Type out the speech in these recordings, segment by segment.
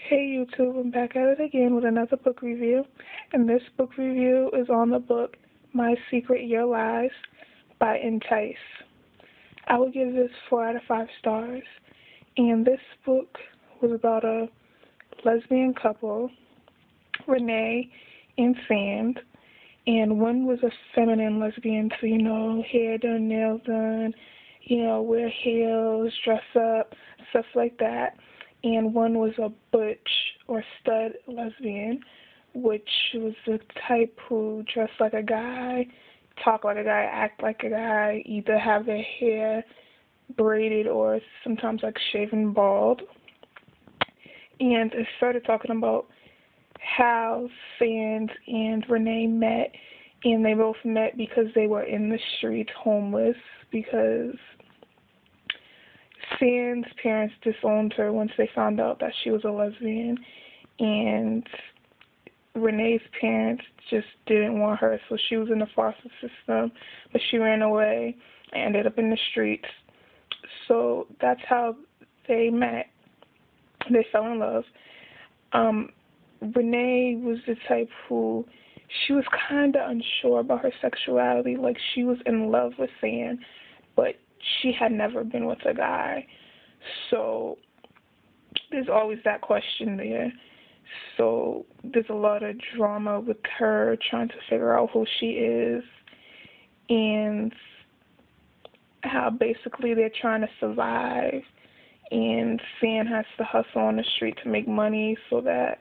Hey YouTube, I'm back at it again with another book review, and this book review is on the book My Secret Your Lies by Entice. I would give this 4 out of 5 stars, and this book was about a lesbian couple, Renee and Sand, and one was a feminine lesbian, so hair done, nails done, wear heels, dress up, stuff like that. And one was a butch or stud lesbian, which was the type who dressed like a guy, talk like a guy, act like a guy, either have their hair braided or sometimes like shaven bald. And it started talking about how Sand and Renee met, and they both met because they were in the streets homeless because Sand's parents disowned her once they found out that she was a lesbian, and Renee's parents just didn't want her, so she was in the foster system, but she ran away and ended up in the streets. So that's how they met. They fell in love. Renee was the type who, she was kind of unsure about her sexuality, like she was in love with Sand, but she had never been with a guy. So there's always that question there. So there's a lot of drama with her trying to figure out who she is and how basically they're trying to survive, and Sand has to hustle on the street to make money so that,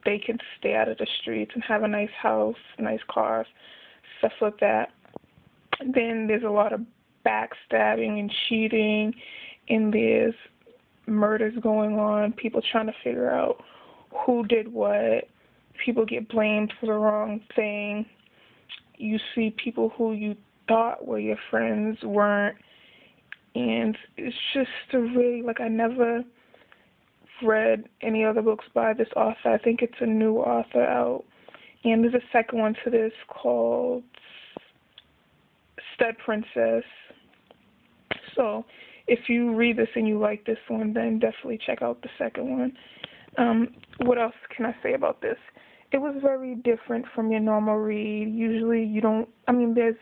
they can stay out of the streets and have a nice house, nice cars, stuff like that. Then there's a lot of backstabbing and cheating, and there's murders going on, people trying to figure out who did what. People get blamed for the wrong thing. You see people who you thought were your friends weren't. And it's just I never read any other books by this author. I think it's a new author out. And there's a second one to this called Stud Princess. So if you read this and you like this one, then definitely check out the second one. What else can I say about this? It was very different from your normal read. Usually there's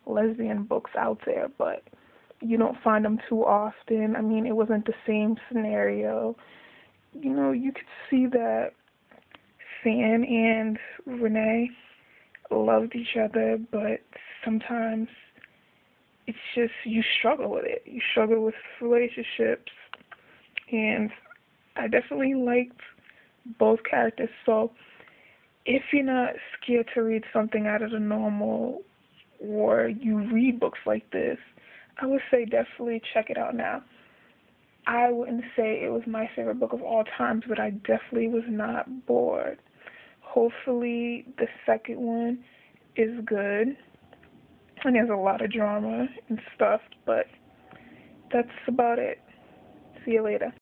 lesbian books out there, but you don't find them too often. It wasn't the same scenario. You could see that Sand and Renee loved each other, but sometimes it's just you struggle with it. You struggle with relationships, and I definitely liked both characters. So if you're not scared to read something out of the normal, or you read books like this, I would say definitely check it out now. I wouldn't say it was my favorite book of all times, but I definitely was not bored. Hopefully the second one is good, and there's a lot of drama and stuff, but that's about it. See you later.